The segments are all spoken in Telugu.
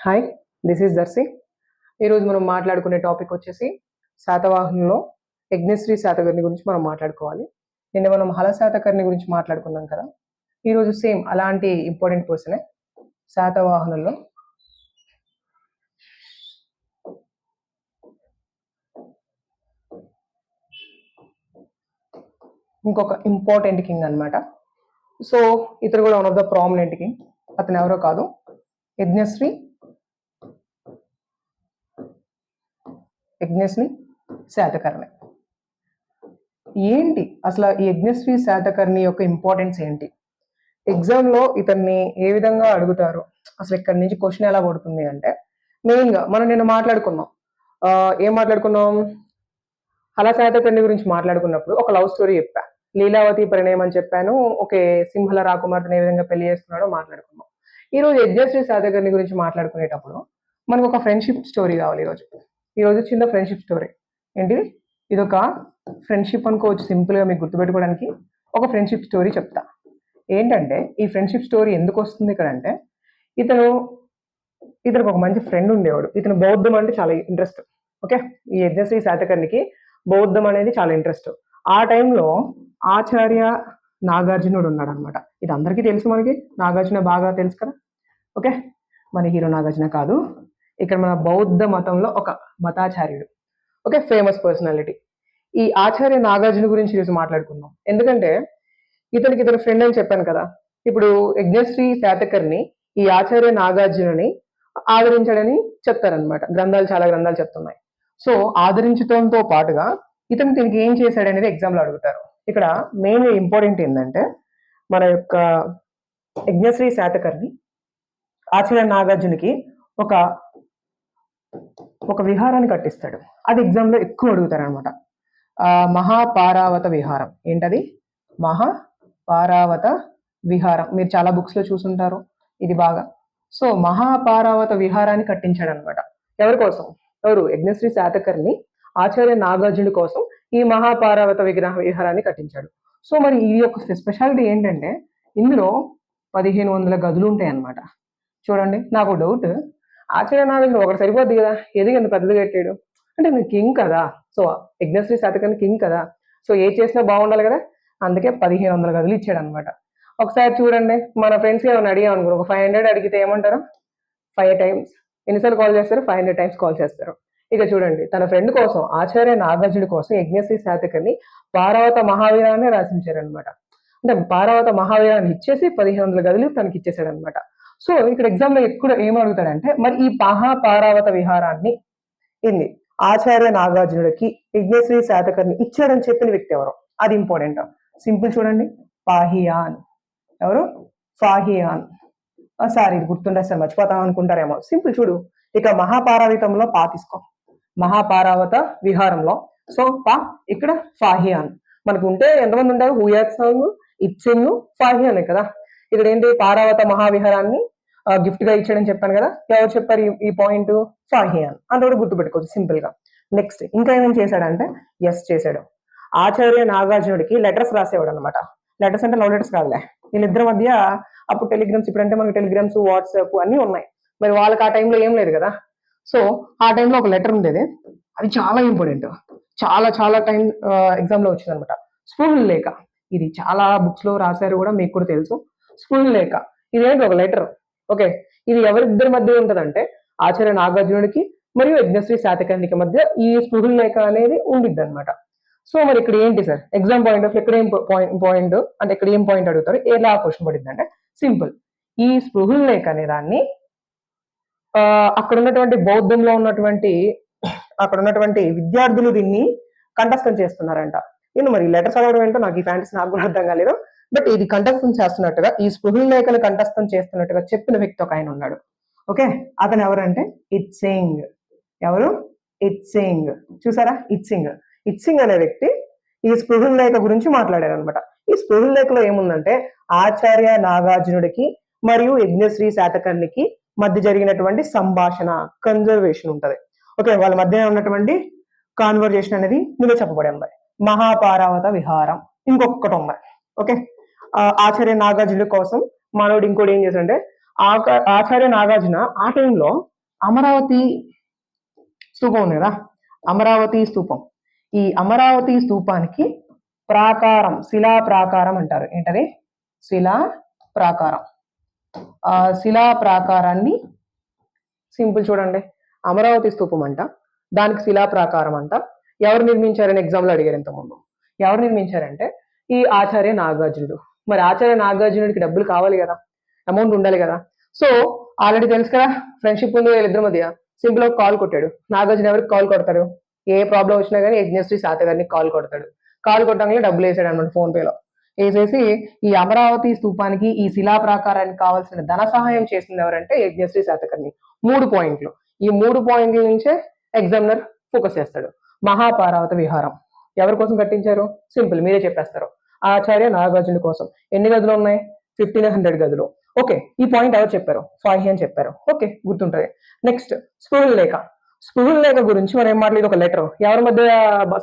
Hi, this is Darsi. ఈరోజు మనం మాట్లాడుకునే టాపిక్ వచ్చేసి శాతవాహనంలో యజ్ఞశ్రీ శాతకర్ణి గురించి మనం మాట్లాడుకోవాలి. నిన్న మనం హల శాతకర్ణి గురించి మాట్లాడుకున్నాం కదా. ఈరోజు సేమ్ అలాంటి ఇంపార్టెంట్ పర్సనే శాతవాహనంలో ఇంకొక ఇంపార్టెంట్ కింగ్ అనమాట. సో ఇతను కూడా one of the prominent king. అతను ఎవరో కాదు, యజ్ఞశ్రీ శాతకర్ణి. ఏంటి అసలు ఈ యజ్ఞశ్రీ శాతకర్ణి యొక్క ఇంపార్టెన్స్ ఏంటి? ఎగ్జామ్లో ఇతన్ని ఏ విధంగా అడుగుతారు, అసలు ఇక్కడ నుంచి క్వశ్చన్ ఎలా పడుతుంది అంటే, మెయిన్గా మనం నిన్న మాట్లాడుకున్నాం. ఏం మాట్లాడుకున్నాం? హల శాతకర్ణి గురించి మాట్లాడుకున్నప్పుడు ఒక లవ్ స్టోరీ చెప్పా, లీలావతి పరిణయం అని చెప్పాను. ఓకే, సింహల రాకుమార్తెని ఏ విధంగా పెళ్లి చేస్తున్నాడో మాట్లాడుకున్నాం. ఈరోజు యజ్ఞశ్రీ శాతకర్ణి గురించి మాట్లాడుకునేటప్పుడు మనకు ఒక ఫ్రెండ్షిప్ స్టోరీ కావాలి. ఈరోజు చిన్న ఫ్రెండ్షిప్ స్టోరీ. ఏంటిది? ఇదొక ఫ్రెండ్షిప్ అనుకోవచ్చు, సింపుల్గా మీకు గుర్తుపెట్టుకోవడానికి ఒక ఫ్రెండ్షిప్ స్టోరీ చెప్తా. ఏంటంటే ఈ ఫ్రెండ్షిప్ స్టోరీ ఎందుకు వస్తుంది ఇక్కడ అంటే, ఇతనికి ఒక మంచి ఫ్రెండ్ ఉండేవాడు. ఇతను బౌద్ధం అంటే చాలా ఇంట్రెస్ట్. ఓకే, ఈ యజ్ఞశ్రీ శాతకర్ణికి బౌద్ధం అనేది చాలా ఇంట్రెస్ట్. ఆ టైంలో ఆచార్య నాగార్జునుడు ఉన్నాడు అనమాట. ఇది అందరికీ తెలుసు, మనకి నాగార్జున బాగా తెలుసు కదా. ఓకే, మన హీరో నాగార్జున కాదు, ఇక్కడ మన బౌద్ధ మతంలో ఒక మతాచార్యుడు. Okay, famous personality. ఈ ఆచార్య నాగార్జున గురించి ఈరోజు మాట్లాడుకుందాం. ఎందుకంటే ఇతని ఫ్రెండ్ అని చెప్పాను కదా. ఇప్పుడు యజ్ఞశ్రీ శాతకర్ణి ఈ ఆచార్య నాగార్జునని ఆదరించాడని చెప్తారనమాట. చాలా గ్రంథాలు చెప్తున్నాయి. సో ఆదరించడంతో పాటుగా దీనికి ఏం చేశాడనేది ఎగ్జామ్లో అడుగుతారు. ఇక్కడ మెయిన్ ఇంపార్టెంట్ ఏంటంటే, మన యొక్క యజ్ఞశ్రీ శాతకర్ణి ఆచార్య నాగార్జునికి ఒక విహారాన్ని కట్టిస్తాడు. అది ఎగ్జామ్లో ఎక్కువ అడుగుతారు అనమాట. మహాపారావత విహారం. ఏంటది? మహాపారావత విహారం. మీరు చాలా బుక్స్ లో చూసుంటారు ఇది బాగా. సో మహాపారావత విహారాన్ని కట్టించాడు అనమాట. ఎవరి కోసం? యజ్ఞశ్రీ శాతకర్ణి ఆచార్య నాగార్జునుడి కోసం ఈ మహాపారావత విహారాన్ని కట్టించాడు. సో మరి ఈ యొక్క స్పెషాలిటీ ఏంటంటే, ఇందులో 1500 గదులు ఉంటాయి అన్నమాట. చూడండి, నాకు డౌట్, ఆచార్య నాగార్జున ఒకటి సరిపోద్ది కదా, ఎందుకు ఎంత పెద్దగా కట్టాడు అంటే, నేను కింగ్ కదా. సో యజ్ఞశ్రీ శాతకర్ణి కింగ్ కదా, సో ఏ చేసినా బాగుండాలి కదా, అందుకే 1500 గదులు ఇచ్చాడు అనమాట. ఒకసారి చూడండి, మన ఫ్రెండ్స్ ఏమైనా అడిగాం అనుకో, ఒక 500 అడిగితే ఏమంటారు? 5 టైమ్స్. ఎన్నిసార్లు కాల్ చేస్తారు? 500 టైమ్స్ కాల్ చేస్తారు. ఇక చూడండి, తన ఫ్రెండ్ కోసం, ఆచార్య నాగార్జునుడి కోసం యజ్ఞశ్రీ శాతకర్ణి పారావత మహావీరాన్ని రాసించారనమాట. అంటే పారావత మహావీరాన్ని ఇచ్చేసి 1500 గదులు తనకి ఇచ్చేసాడు అనమాట. సో ఇక్కడ ఎగ్జామ్ లో ఎక్కువ ఏం అడుగుతాడంటే, మరి ఈ మహాపారావత విహారాన్ని ఆచార్య నాగార్జునుడికి యజ్ఞశ్రీ శాతకర్ణి ఇచ్చాడని చెప్పిన వ్యక్తి ఎవరు? అది ఇంపార్టెంట్. సింపుల్ చూడండి, పాహియాన్. ఎవరు? ఫాహియాన్. సారీ, ఇది గుర్తుండే సార్, మర్చిపోతాం అనుకుంటారేమో. సింపుల్ చూడు, ఇక మహాపారావితంలో పా తీసుకో, మహాపారావత విహారంలో. సో పా, ఇక్కడ ఫాహియాన్. మనకు ఉంటే ఎంతమంది ఉంటారు? హుయాత్సాంగ్, ఇత్సింగ్, ఫాహియాన్ కదా. ఇక్కడ ఏంటి? పారావత మహావిహారాన్ని గిఫ్ట్ గా ఇచ్చాడని చెప్పాను కదా. ఎవరు చెప్పారు ఈ పాయింట్? ఫాహియాన్. అంత కూడా గుర్తుపెట్టుకోవచ్చు సింపుల్ గా. నెక్స్ట్ ఇంకా ఏమేమి చేశాడంటే, ఎస్ చేశాడు. ఆచార్య నాగార్జునుడికి లెటర్స్ రాసేవాడు అనమాట. లెటర్స్ అంటే లవ్ లెటర్స్ కాదులే, వీళ్ళిద్దరి మధ్య అప్పుడు టెలిగ్రామ్స్, ఇప్పుడంటే మనకి టెలిగ్రామ్స్, వాట్సాప్ అన్నీ ఉన్నాయి. మరి వాళ్ళకి ఆ టైంలో ఏం లేదు కదా. సో ఆ టైంలో ఒక లెటర్ ఉండేది, అది చాలా ఇంపార్టెంట్. చాలా టైం ఎగ్జామ్ లో వచ్చింది అనమాట. స్పృహుల్ లేఖ. ఇది చాలా బుక్స్ లో రాశారు కూడా, మీకు కూడా తెలుసు. స్పృహుల్ లేఖ ఇదేంటి? ఒక లెటర్. ఓకే, ఇది ఎవరిద్దరి మధ్య ఉంటదంటే, ఆచార్య నాగార్జునుడికి మరియు యజ్ఞశ్రీ శాతకర్ణికి మధ్య ఈ స్పృహుల్ లేఖ అనేది ఉండిద్ది అనమాట. సో మరి ఇక్కడ ఏంటి సార్, ఎగ్జామ్ పాయింట్ ఆఫ్ ఇక్కడ ఏం పాయింట్ అంటే, ఇక్కడ ఏం పాయింట్ అడుగుతారు, ఎలా క్వశ్చన్ పడింది అంటే, సింపుల్, ఈ స్పృహుల్ లేఖ అనే దాన్ని అక్కడ ఉన్నటువంటి బౌద్ధంలో ఉన్నటువంటి విద్యార్థులు దీన్ని కంఠస్థం చేస్తున్నారంట. నేను మరి లెటర్ చదవడం ఏంటో నాకు ఈ ఫ్యాంటసీ నాకు కూడా అర్థం కాలేదు. బట్ ఇది కంఠస్థం చేస్తున్నట్టుగా, ఈ స్పృహుల్ లేఖను కంఠస్థం చేస్తున్నట్టుగా చెప్పిన వ్యక్తి ఒక ఆయన ఉన్నాడు. ఓకే, అతను ఎవరంటే ఇత్సింగ్. ఎవరు? ఇత్సింగ్. చూసారా? ఇత్సింగ్ అనే వ్యక్తి ఈ స్పృహుల్ లేఖ గురించి మాట్లాడారు అనమాట. ఈ స్పృహుల్ లేఖలో ఏముందంటే, ఆచార్య నాగార్జునుడికి మరియు యజ్ఞశ్రీ శాతకర్ణికి మధ్య జరిగినటువంటి సంభాషణ, కన్జర్వేషన్ ఉంటది. ఓకే, వాళ్ళ మధ్య ఉన్నటువంటి కాన్వర్జేషన్ అనేది ముందు చెప్పబడి ఉంది. మహాపారావత విహారం ఇంకొకటి ఉంది. ఓకే, ఆచార్య నాగార్జునుడి కోసం మనోడు ఇంకోటి ఏం చేశాడంటే, ఆచార్య నాగార్జున ఆ టైంలో అమరావతి స్తూపం ఉంది కదా, అమరావతి స్తూపం, ఈ అమరావతి స్తూపానికి ప్రాకారం, శిలా ప్రాకారం అంటారు. ఏంటది? శిలా ప్రాకారం. ఆ శిలా ప్రాకారాన్ని సింపుల్ చూడండి, అమరావతి స్తూపం అంట, దానికి శిలా ప్రాకారం అంట. ఎవరు నిర్మించారని ఎగ్జామ్లో అడిగారు ఇంతకుముందు. ఎవరు నిర్మించారంటే ఈ ఆచార్య నాగార్జునుడు. మరి ఆచార్య నాగార్జునుడికి డబ్బులు కావాలి కదా, అమౌంట్ ఉండాలి కదా. సో ఆల్రెడీ తెలుసు కదా, ఫ్రెండ్షిప్ ఉంది వీళ్ళిద్దరి మధ్య. సింపుల్ గా కాల్ కొట్టాడు నాగార్జున. ఎవరికి కాల్ కొడతాడు? ఏ ప్రాబ్లం వచ్చినా కానీ యజ్ఞశ్రీ శాతకర్ణి కాల్ కొడతాడు. కాల్ కొట్టడంలో డబ్బులు వేసాడు అనమాట ఫోన్ పేలో. వేసేసి ఈ అమరావతి స్తూపానికి, ఈ శిలా ప్రాకారానికి కావాల్సిన ధన సహాయం చేసింది ఎవరంటే యజ్ఞశ్రీ శాతకర్ణి. 3 పాయింట్లు. ఈ 3 పాయింట్ల నుంచే ఎగ్జామినర్ ఫోకస్ చేస్తాడు. మహాపారావత విహారం ఎవరి కోసం కట్టించారు? సింపుల్, మీరే చెప్పేస్తారు. ఆచార్య నాగార్జున కోసం. ఎన్ని గదులు ఉన్నాయి? 1500 గదులు. ఓకే, ఈ పాయింట్ ఎవరు చెప్పారు? ఫాహి అని చెప్పారు. ఓకే, గుర్తుంటది. నెక్స్ట్ స్పృహుల లేఖ. స్పృహుల లేఖ గురించి మనం ఏం మాట్లాడేది? ఒక లెటర్. ఎవరి మధ్య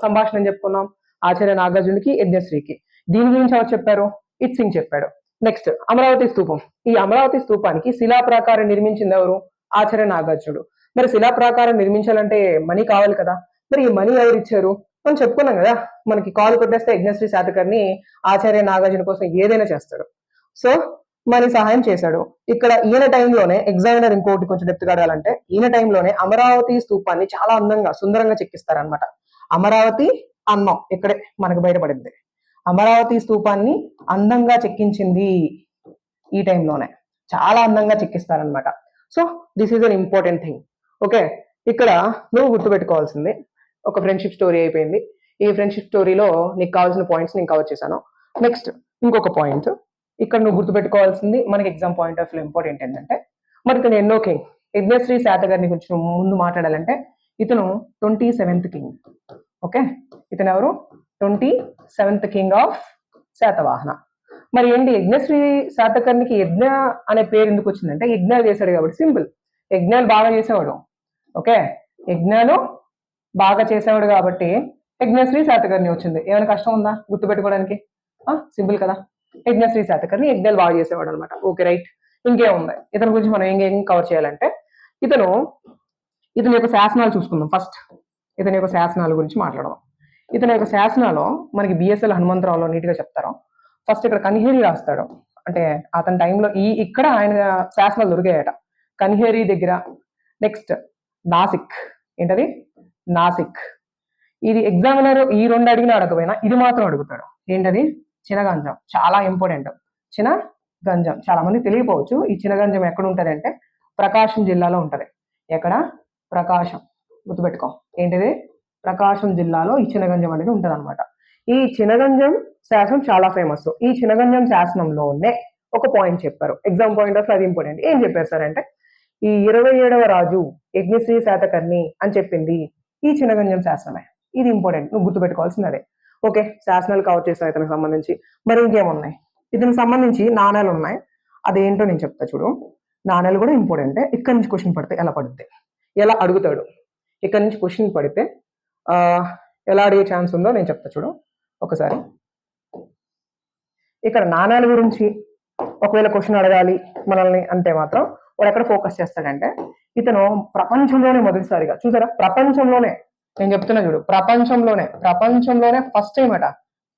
సంభాషణ అని చెప్పుకున్నాం? ఆచార్య నాగార్జునికి, యజ్ఞశ్రీకి. దీని గురించి ఎవరు చెప్పారు? ఇట్ సింగ్ చెప్పాడు. నెక్స్ట్ అమరావతి స్తూపం. ఈ అమరావతి స్తూపానికి శిలా ప్రాకారం నిర్మించింది ఎవరు? ఆచార్య నాగార్జునుడు. మరి శిలా ప్రాకారం నిర్మించాలంటే మనీ కావాలి కదా. మరి ఈ మనీ ఎవరు ఇచ్చారు? మనం చెప్పుకున్నాం కదా, మనకి కాల్ కొట్టేస్తే యజ్ఞశ్రీ శాతకర్ణి ఆచార్య నాగార్జున కోసం ఏదైనా చేస్తాడు. సో మనీ సహాయం చేశాడు. ఇక్కడ ఈయన టైంలోనే ఎగ్జామినర్ ఇంకోటి కొంచెం డెప్త్ కాడాలంటే, ఈయన టైంలోనే అమరావతి స్తూపాన్ని చాలా అందంగా, సుందరంగా చెక్కిస్తారనమాట. అమరావతి అన్నం ఇక్కడే మనకు బయటపడింది. అమరావతి స్తూపాన్ని అందంగా చెక్కించింది ఈ టైంలోనే. చాలా అందంగా చెక్కిస్తారనమాట. So this is an important thing. Okay, ఇక్కడ నువ్వు గుర్తుపెట్టుకోవాల్సింది, ఒక ఫ్రెండ్షిప్ స్టోరీ అయిపోయింది. ఈ ఫ్రెండ్షిప్ స్టోరీలో నీకు కావాల్సిన పాయింట్స్ నేను కవర్ చేశాను. నెక్స్ట్ ఇంకొక పాయింట్ ఇక్కడ నువ్వు గుర్తుపెట్టుకోవాల్సింది, మనకి exam point of view important ఏంటంటే, మరి ఇతను ఎన్నో కింగ్? యజ్ఞశ్రీ శాతకర్ణి గురించి ముందు మాట్లాడాలంటే ఇతను 27th కింగ్. ఓకే, ఇతను ఎవరు? 27th king of Satavahana. మరి ఏంటి యజ్ఞశ్రీ శాతకర్ణికి యజ్ఞ అనే పేరు ఎందుకు వచ్చిందంటే, యజ్ఞాలు చేశాడు కాబట్టి. సింపుల్, యజ్ఞాలు బాగా చేసేవాడు. ఓకే, యజ్ఞాలు బాగా చేసేవాడు కాబట్టి యజ్ఞశ్రీ శాతకర్ణి వచ్చింది. ఏమైనా కష్టం ఉందా గుర్తుపెట్టుకోవడానికి? సింపుల్ కదా, యజ్ఞశ్రీ శాతకర్ణి యజ్ఞాలు బాగా చేసేవాడు అనమాట. Okay right. ఇంకేముంది ఇతని గురించి మనం ఏం కవర్ చేయాలంటే, ఇతని యొక్క శాసనాలు చూసుకుందాం. ఫస్ట్ ఇతని యొక్క శాసనాల గురించి మాట్లాడదాం. ఇతని యొక్క శాసనాలు మనకి బిఎస్ఎల్ హనుమంతరావులో నీట్గా చెప్తారు. ఫస్ట్ ఇక్కడ కన్హేరి రాస్తాడు. అంటే అతని టైంలో ఇక్కడ ఆయన శాసనాలు దొరికాయట కన్హేరి దగ్గర. నెక్స్ట్ నాసిక్. ఏంటది? నాసిక్. ఇది ఎగ్జామినర్ ఈ 2 అడిగినా అడగపోయినా ఇది మాత్రం అడుగుతాడు. ఏంటది? చినగంజం. చాలా ఇంపార్టెంట్. చినగంజం చాలా మంది తెలియకపోవచ్చు. ఈ చినగంజం ఎక్కడ ఉంటది అంటే ప్రకాశం జిల్లాలో ఉంటది. ఎక్కడ? ప్రకాశం. గుర్తుపెట్టుకో. ఏంటిది? ప్రకాశం జిల్లాలో ఈ చినగంజం అనేది ఉంటది అనమాట. ఈ చినగంజం శాసనం చాలా ఫేమస్. ఈ చినగంజం శాసనంలోనే ఒక పాయింట్ చెప్పారు. ఎగ్జామ్ పాయింట్ ఆఫ్ అది ఇంపార్టెంట్. ఏం చెప్పారు సార్ అంటే, ఈ 27వ రాజు యజ్ఞశ్రీ శాతకర్ణి అని చెప్పింది ఈ చినగంజం శాసనమే. ఇది ఇంపార్టెంట్, నువ్వు గుర్తుపెట్టుకోవాల్సింది అదే. ఓకే, శాసనాలు కవర్ చేస్తాం ఇతనికి సంబంధించి. మరి ఇంకేమున్నాయి? ఇతనికి సంబంధించి నాణాలు ఉన్నాయి. అదేంటో నేను చెప్తా చూడు. నాణాలు కూడా ఇంపార్టెంటే. ఇక్కడ నుంచి క్వశ్చన్ పడితే ఎలా పడుతుంది, ఎలా అడుగుతాడు, ఇక్కడ నుంచి క్వశ్చన్ పడితే ఎలా అడిగే ఛాన్స్ ఉందో నేను చెప్తా చూడు ఒకసారి. ఇక్కడ నాణాల గురించి ఒకవేళ క్వశ్చన్ అడగాలి మనల్ని అంటే మాత్రం వాడు ఎక్కడ ఫోకస్ చేస్తాడంటే, ఇతను ప్రపంచంలోనే మొదటిసారిగా, చూసారా, ప్రపంచంలోనే నేను చెప్తున్నా చూడు, ప్రపంచంలోనే ఫస్ట్ టైం అట.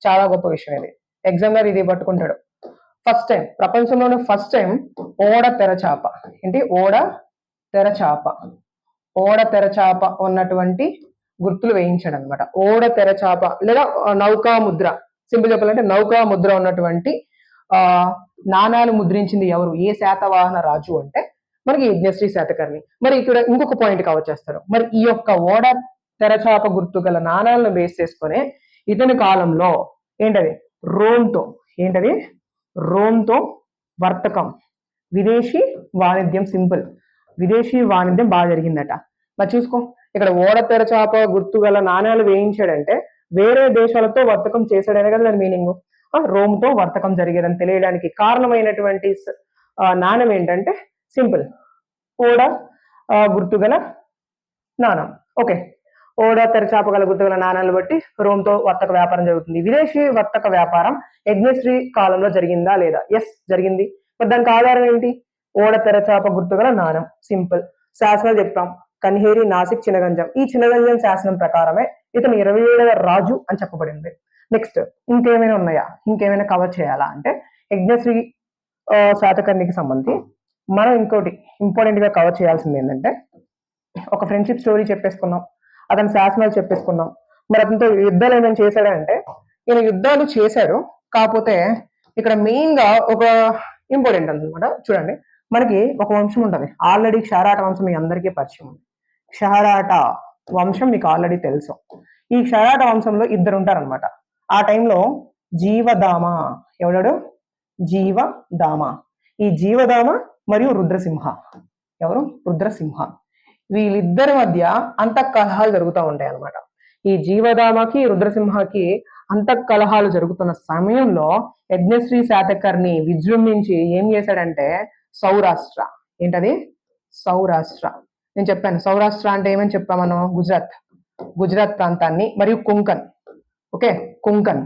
చాలా గొప్ప విషయం ఇది. ఎగ్జామినర్ ఇది పట్టుకుంటాడు. ఫస్ట్ టైం, ప్రపంచంలోనే ఫస్ట్ టైం ఓడ తెరచాప. ఏంటి? ఓడ తెరచాప ఉన్నటువంటి గుర్తులు వేయించాడు అనమాట. ఓడ తెరచాప లేదా నౌకా ముద్ర, సింపుల్ చెప్పాలంటే నౌకా ముద్ర ఉన్నటువంటి నాణాలు ముద్రించింది ఎవరు? ఏ శాతవాహన రాజు అంటే మనకి యజ్ఞశ్రీ శాతకర్ణి. మరి ఇక్కడ ఇంకొక పాయింట్ కవర్ చేస్తారు. మరి ఈ యొక్క ఓడ తెరచాప గుర్తు గల నాణాలను బేస్ చేసుకునే ఇతని కాలంలో ఏంటది? రోమ్తో వర్తకం, విదేశీ వాణిజ్యం. సింపుల్, విదేశీ వాణిజ్యం బాగా జరిగిందట. మరి చూసుకో, ఇక్కడ ఓడ తెరచాప గుర్తు గల నాణ్యాలు వేయించాడంటే వేరే దేశాలతో వర్తకం చేశాడనే కదా దాని మీనింగ్. రోమ్తో వర్తకం జరిగేదని తెలియడానికి కారణమైనటువంటి నాణ్యం ఏంటంటే సింపుల్, ఓడ గుర్తుగల నాణం. ఓకే, ఓడ తెరచాప గల గుర్తుగల నాణాలను బట్టి రోమ్తో వర్తక వ్యాపారం జరుగుతుంది. విదేశీ వర్తక వ్యాపారం యజ్ఞశ్రీ కాలంలో జరిగిందా లేదా? ఎస్, జరిగింది. మరి దానికి ఆధారం ఏంటి? ఓడ తెరచాప గుర్తుగల నాణం, సింపుల్. శాసనాలు చెప్తాం, కన్హేరి, నాసిక్, చినగంజం. ఈ చినగంజం శాసనం ప్రకారమే ఇతను 27వ రాజు అని చెప్పబడింది. నెక్స్ట్ ఇంకేమైనా ఉన్నాయా, ఇంకేమైనా కవర్ చేయాలా అంటే యజ్ఞశ్రీ శాతకర్ణికి సంబంధించి మనం ఇంకోటి ఇంపార్టెంట్ గా కవర్ చేయాల్సింది ఏంటంటే ఒక ఫ్రెండ్షిప్ స్టోరీ చెప్పేసుకున్నాం, అతని శాసనాలు చెప్పేసుకున్నాం. మరి అతనితో యుద్ధాలు ఏమైనా చేశాడంటే ఈయన యుద్ధాలు చేశాడు, కాకపోతే ఇక్కడ మెయిన్ గా ఒక ఇంపార్టెంట్ అనమాట. చూడండి, మనకి ఒక వంశం ఉంటుంది ఆల్రెడీ, క్షారాట వంశం మీ అందరికీ పరిచయం ఉంది. క్షారాట వంశం మీకు ఆల్రెడీ తెలుసు. ఈ క్షారాట వంశంలో ఇద్దరు ఉంటారనమాట. ఆ టైంలో జీవదామ, ఎవడాడు? జీవదామ. ఈ జీవదామ మరియు రుద్రసింహ, ఎవరు? రుద్రసింహ. వీళ్ళిద్దరి మధ్య అంతఃకలహాలు జరుగుతూ ఉంటాయి అనమాట. ఈ జీవదామకి రుద్రసింహకి అంతఃకలహాలు జరుగుతున్న సమయంలో యజ్ఞశ్రీ శాతకర్ణి విజృంభించి ఏం చేశాడంటే సౌరాష్ట్ర, ఏంటది? సౌరాష్ట్ర. నేను చెప్పాను సౌరాష్ట్ర అంటే ఏమని చెప్పాం మనం? గుజరాత్ ప్రాంతాన్ని మరియు కొంకన్. ఓకే, కొంకన్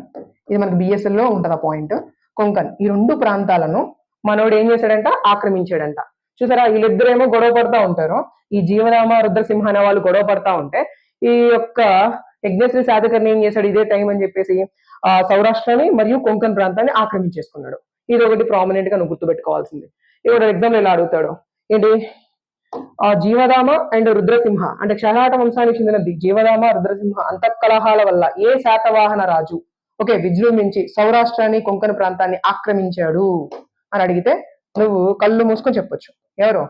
ఇది మనకి బిఎస్ఎల్ లో ఉంటుంది ఆ పాయింట్. కొంకన్, ఈ రెండు ప్రాంతాలను మనోడు ఏం చేశాడంట? ఆక్రమించాడంట. చూసారా, వీళ్ళిద్దరేమో గొడవ పడతా ఉంటారు. ఈ జీవనామ రుద్రసింహ అనే వాళ్ళు గొడవ పడతా ఉంటే ఈ యొక్క యజ్ఞశ్రీ శాతకర్ణి ఏం చేశాడు? ఇదే టైం అని చెప్పేసి ఆ సౌరాష్ట్రని మరియు కొంకన్ ప్రాంతాన్ని ఆక్రమించేసుకున్నాడు. ఇది ఒకటి ప్రామినెంట్ గా నువ్వు గుర్తుపెట్టుకోవాల్సింది. ఇప్పుడు ఎగ్జామ్ ఇలా అడుగుతాడు, ఏంటి? జీవదామ అండ్ రుద్రసింహ అంటే క్షరాట వంశానికి చెందిన జీవదామ రుద్రసింహ అంతఃకలహాల వల్ల ఏ శాతవాహన రాజు విజృంభించి సౌరాష్ట్రాన్ని కొంకణ ప్రాంతాన్ని ఆక్రమించాడు అని అడిగితే నువ్వు కళ్ళు మూసుకొని చెప్పొచ్చు. ఎవరు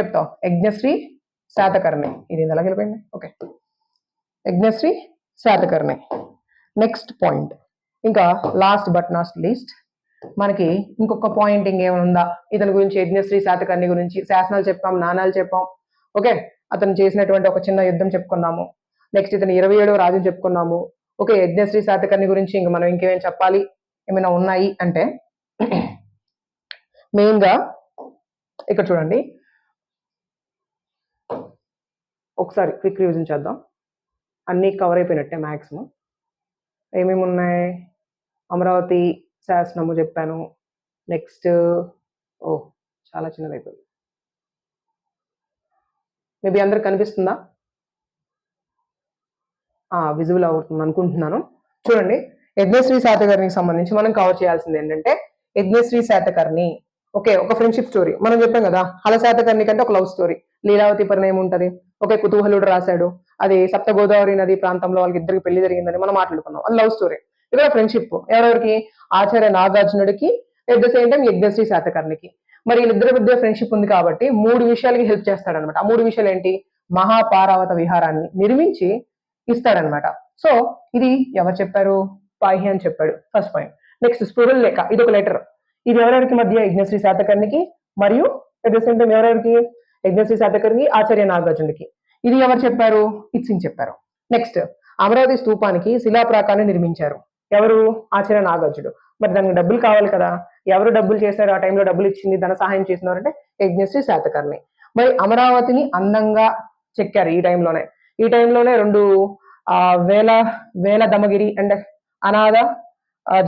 చెప్తావు? యజ్ఞశ్రీ శాతకర్ణి. ఇది ఎలా వెళ్ళిపోయింది? Okay, Yajnashri Satakarni. Next point, ఇంకా లాస్ట్ బట్ నాట్ లీస్ట్ మనకి ఇంకొక పాయింట్ ఇంకేముందా ఇతని గురించి? యజ్ఞశ్రీ శాతకర్ణి గురించి శాసనాలు చెప్పాం, నాణాలు చెప్పాం. ఓకే, అతను చేసినటువంటి ఒక చిన్న యుద్ధం చెప్పుకున్నాము. నెక్స్ట్ ఇతను 27వ రాజు చెప్పుకున్నాము. ఓకే, యజ్ఞశ్రీ శాతకర్ణి గురించి ఇంక మనం ఇంకేమైనా చెప్పాలి, ఏమైనా ఉన్నాయి అంటే మెయిన్ గా ఇక్కడ చూడండి, ఒకసారి క్విక్ రివిజన్ చేద్దాం. అన్ని కవర్ అయిపోయినట్టే మ్యాక్సిమం. ఏమేమి ఉన్నాయి? అమరావతి శాసనము చెప్పాను. నెక్స్ట్ చాలా చిన్నది అయిపోయింది. మేబీ అందరికి కనిపిస్తుందా? విజిబుల్ అవుతుంది అనుకుంటున్నాను. చూడండి, యజ్ఞశ్రీ శాతకర్ణికి సంబంధించి మనం కవర్ చేయాల్సింది ఏంటంటే యజ్ఞశ్రీ శాతకర్ణి ఒక ఫ్రెండ్షిప్ స్టోరీ మనం చెప్పాం కదా. హల శాతకర్ణి కంటే ఒక లవ్ స్టోరీ, లీలావతి పరిణయం ఉంటది. కుతూహలుడు రాశాడు, అది సప్త గోదావరి నది ప్రాంతంలో వాళ్ళకి ఇద్దరికి పెళ్లి జరిగిందని మనం మాట్లాడుకున్నాం. అది లవ్ స్టోరీ. ఇక్కడ ఫ్రెండ్షిప్ ఎవరెవరికి? ఆచార్య నాగార్జునుడికి, at the same time Yajnashri శాతకర్ణికి. మరి వీళ్ళిద్దరి మధ్య ఫ్రెండ్షిప్ ఉంది కాబట్టి 3 విషయాలకి హెల్ప్ చేస్తాడనమాట. ఆ 3 విషయాలు ఏంటి? మహాపారావత విహారాన్ని నిర్మించి ఇస్తాడనమాట. సో ఇది ఎవరు చెప్పారు? పాహి అని చెప్పాడు, ఫస్ట్ పాయింట్. నెక్స్ట్ స్ఫురల్ లేఖ, ఇది ఒక లెటర్. ఇది ఎవరెవరికి మధ్య? యజ్ఞశ్రీ శాతకర్ణికి మరియు ఎట్ ద సేమ్ టైం ఎవరెవరికి? యజ్ఞశ్రీ శాతకర్ణి, ఆచార్య నాగార్జునుడికి. ఇది ఎవరు చెప్పారు? ఇట్సింగ్ చెప్పారు. నెక్స్ట్ అమరావతి స్తూపానికి శిలాప్రాకాన్ని నిర్మించారు. ఎవరు? ఆచార్య నాగార్జునుడు. మరి దానికి డబ్బులు కావాలి కదా, ఎవరు డబ్బులు చేశారు? ఆ టైంలో డబ్బులు ఇచ్చింది, ధన సహాయం చేసినారంటే యజ్ఞశ్రీ శాతకర్ణి. మరి అమరావతిని అందంగా చెక్కారు ఈ టైంలోనే. ఈ టైంలోనే 2 వేల దమగిరి అండ్ అనాథ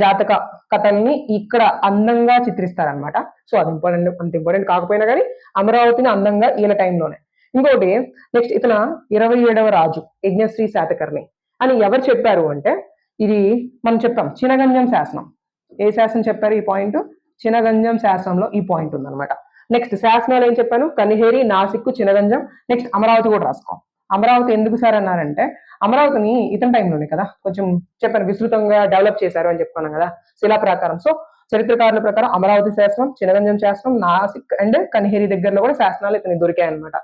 జాతక కథల్ని ఇక్కడ అందంగా చిత్రిస్తారనమాట. సో అది అంత ఇంపార్టెంట్ కాకపోయినా కానీ అమరావతిని అందంగా ఈయన టైంలోనే. ఇంకోటి నెక్స్ట్ ఇతను 27వ రాజు యజ్ఞశ్రీ శాతకర్ణి అని ఎవరు చెప్పారు అంటే ఇది మనం చెప్తాం చినగంజం శాసనం. ఏ శాసనం చెప్పారు ఈ పాయింట్? చినగంజం శాసనంలో ఈ పాయింట్ ఉందన్నమాట. నెక్స్ట్ శాసనాలు ఏం చెప్పాను? కనిహేరి, నాసిక్, చినగంజం. నెక్స్ట్ అమరావతి కూడా రాసుకో. అమరావతి ఎందుకు సార్ అన్నారంటే అమరావతిని ఇతని టైంలోనే కదా కొంచెం చెప్పాను విస్తృతంగా డెవలప్ చేశారు అని చెప్పుకున్నాం కదా శిలా ప్రకారం. సో చరిత్రకారుల ప్రకారం అమరావతి శాసనం, చినగంజం శాసనం, నాసిక్ అండ్ కనిహేరి దగ్గరలో కూడా శాసనాలు ఇతనికి దొరికాయి అనమాట.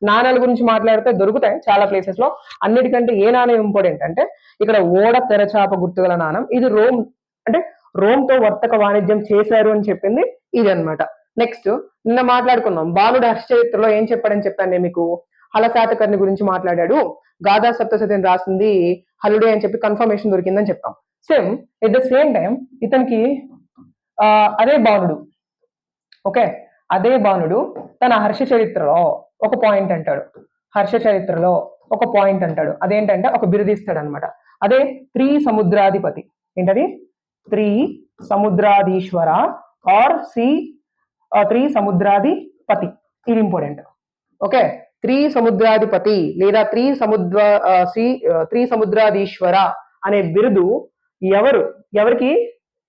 నాణాల గురించి మాట్లాడితే దొరుకుతాయి చాలా ప్లేసెస్ లో. అన్నిటికంటే ఏ నాణ్యం ఇంపార్టెంట్ అంటే ఇక్కడ ఓడ తెరచాప గుర్తుగల నాణం. ఇది రోమ్ తో వర్తక వాణిజ్యం చేశారు అని చెప్పింది ఇది అనమాట. నెక్స్ట్ నిన్న మాట్లాడుకున్నాం బాలుడు హర్షచరిత్రలో ఏం చెప్పాడని చెప్పాను మీకు? హల శాతకర్ణి గురించి మాట్లాడాడు. గాథా సప్తశతిని రాసింది హలుడే అని చెప్పి కన్ఫర్మేషన్ దొరికిందని చెప్పాం. Same at the same time ఇతనికి అదే బాణుడు అదే బాణుడు తన హర్ష చరిత్రలో ఒక పాయింట్ అంటాడు. హర్ష చరిత్రలో ఒక పాయింట్ అంటాడు. అదేంటంటే ఒక బిరుదిస్తాడు అనమాట. అదే త్రిసముద్రాధిపతి. ఏంటది? త్రిసముద్రాధీశ్వర ఆర్ శ్రీ త్రిసముద్రాధిపతి, ఇది ఇంపార్టెంట్. ఓకే, త్రిసముద్రాధిపతి లేదా త్రిసముద్రాధీశ్వర అనే బిరుదు ఎవరికి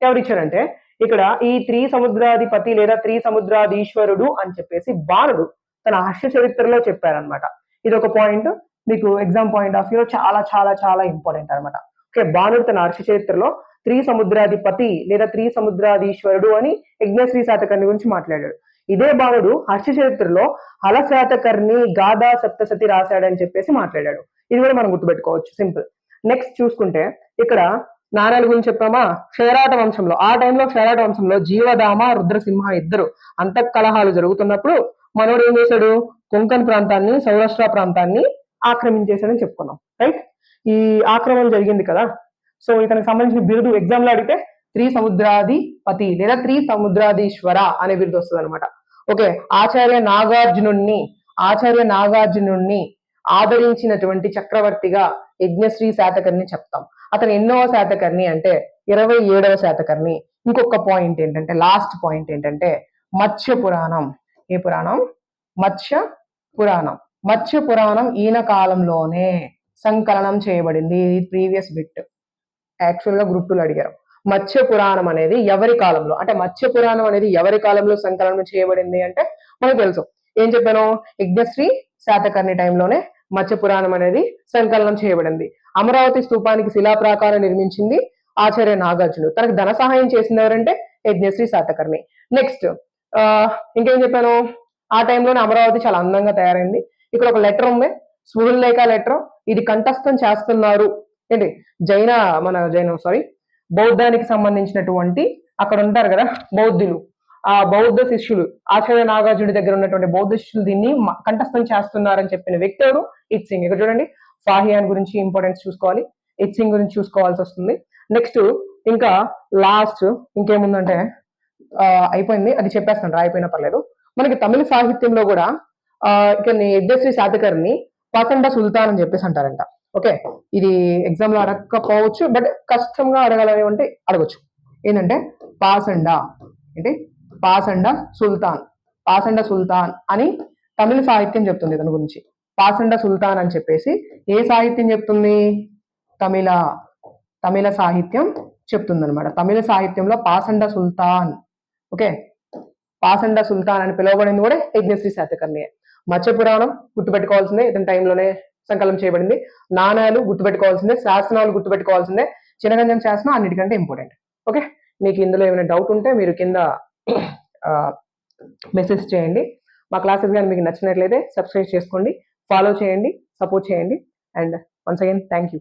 ఎవరిచ్చారంటే, ఇక్కడ ఈ త్రిసముద్రాధిపతి లేదా త్రిసముద్రాధీశ్వరుడు అని చెప్పేసి బాణుడు తన హర్ష చరిత్రలో చెప్పారనమాట. ఇది ఒక పాయింట్ మీకు ఎగ్జామ్ పాయింట్ ఆఫ్ వ్యూ చాలా చాలా చాలా ఇంపార్టెంట్ అనమాట. ఓకే, బాణుడు తన హర్ష చరిత్రలో త్రిసముద్రాధిపతి లేదా త్రిసముద్రాధీశ్వరుడు అని యజ్ఞశ్రీ శాతకర్ణి గురించి మాట్లాడాడు. ఇదే బాణుడు హర్ష చరిత్రలో హలశాతకర్ణి గాథా సప్తసతి రాశాడని చెప్పేసి మాట్లాడాడు. ఇది కూడా మనం గుర్తుపెట్టుకోవచ్చు, సింపుల్. నెక్స్ట్ చూసుకుంటే ఇక్కడ నాణాల గురించి చెప్పామా. క్షయరాట వంశంలో, ఆ టైంలో క్షయరాట వంశంలో జీవధామ రుద్రసింహ ఇద్దరు అంతఃకలహాలు జరుగుతున్నప్పుడు మనోడు ఏం చేశాడు, కొంకన్ ప్రాంతాన్ని సౌరాష్ట్ర ప్రాంతాన్ని ఆక్రమించేశాడని చెప్పుకున్నాం, రైట్. ఈ ఆక్రమణ జరిగింది కదా, సో ఇతనికి సంబంధించిన బిరుదు ఎగ్జామ్ లో అడిగితే త్రిసముద్రాధిపతి లేదా త్రిసముద్రాధీశ్వర అనే బిరుదు వస్తుంది అనమాట. ఓకే, ఆచార్య నాగార్జునుణ్ణి ఆదరించినటువంటి చక్రవర్తిగా యజ్ఞశ్రీ శాతకర్ణి చెప్తాం. అతను ఎన్నోవ శాతకర్ణి అంటే 27వ శాతకర్ణి. ఇంకొక పాయింట్ ఏంటంటే, లాస్ట్ పాయింట్ ఏంటంటే మత్స్య పురాణం. ఏ పురాణం? మత్స్య పురాణం. మత్స్య పురాణం ఈయన కాలంలోనే సంకలనం చేయబడింది. ప్రీవియస్ బిట్ యాక్చువల్ గా గ్రూప్ 2లో అడిగారు. మత్స్య పురాణం అనేది ఎవరి కాలంలో, అంటే మత్స్య పురాణం అనేది ఎవరి కాలంలో సంకలనం చేయబడింది అంటే మనకు తెలుసు. ఏం చెప్పాను, యజ్ఞశ్రీ శాతకర్ణి టైంలోనే మత్స్య పురాణం అనేది సంకలనం చేయబడింది. అమరావతి స్తూపానికి శిలాప్రాకారం నిర్మించింది ఆచార్య నాగార్జునుడు. తనకు ధన సహాయం చేసింది ఎవరంటే యజ్ఞశ్రీ శాతకర్ణి. నెక్స్ట్ ఇంకేం చెప్పాను, ఆ టైంలోనే అమరావతి చాలా అందంగా తయారైంది. ఇక్కడ ఒక లెటర్ ఉంది, స్మృహుల్లేఖ లెటర్. ఇది కంఠస్థం చేస్తున్నారు ఏంటి, బౌద్ధానికి సంబంధించినటువంటి అక్కడ ఉంటారు కదా బౌద్ధులు, ఆ బౌద్ధ శిష్యులు, ఆచార్య నాగార్జునుడి దగ్గర ఉన్నటువంటి బౌద్ధ శిష్యులు దీన్ని కంఠస్థం చేస్తున్నారని చెప్పిన వ్యక్తి ఎవరు? ఇత్సింగ్. ఇక్కడ చూడండి, ఫాహియాన్ గురించి ఇంపార్టెన్స్ చూసుకోవాలి, ఇత్సింగ్ గురించి చూసుకోవాల్సి వస్తుంది. నెక్స్ట్ ఇంకా లాస్ట్ ఇంకేముందంటే అయిపోయింది, అది చెప్పేస్తాను, రాయిపోయినా పర్లేదు. మనకి తమిళ సాహిత్యంలో కూడా ఇక్కడ యజ్ఞశ్రీ శాతకర్ణి పాసండ సుల్తాన్ అని చెప్పేసి అంటారంట. ఓకే, ఇది ఎగ్జామ్ లో అడగకపోవచ్చు, బట్ కష్టంగా అడగాలని అంటే అడగచ్చు. ఏంటంటే పాసండ సుల్తాన్ అని తమిళ సాహిత్యం చెప్తుంది దాని గురించి. పాసండ సుల్తాన్ అని చెప్పేసి ఏ సాహిత్యం చెప్తుంది? తమిళ సాహిత్యం చెప్తుంది అనమాట. తమిళ సాహిత్యంలో పాసండ సుల్తాన్, ఓకే, పాసండ సుల్తాన్ అని పిలువబడింది కూడా యజ్ఞశ్రీ శాతకర్ణి. మత్స్య పురాణం గుర్తుపెట్టుకోవాల్సిందే, ఇతని టైంలోనే సంకలనం చేయబడింది. నాణ్యాలు గుర్తుపెట్టుకోవాల్సిందే, శాసనాలు గుర్తుపెట్టుకోవాల్సిందే. చినగంజం శాసనం అన్నిటికంటే ఇంపార్టెంట్. ఓకే, మీకు ఇందులో ఏమైనా డౌట్ ఉంటే మీరు కింద మెసేజ్ చేయండి. మా క్లాసెస్ కానీ మీకు నచ్చినట్లయితే సబ్స్క్రైబ్ చేసుకోండి, ఫాలో చేయండి, సపోర్ట్ చేయండి. And once again thank you.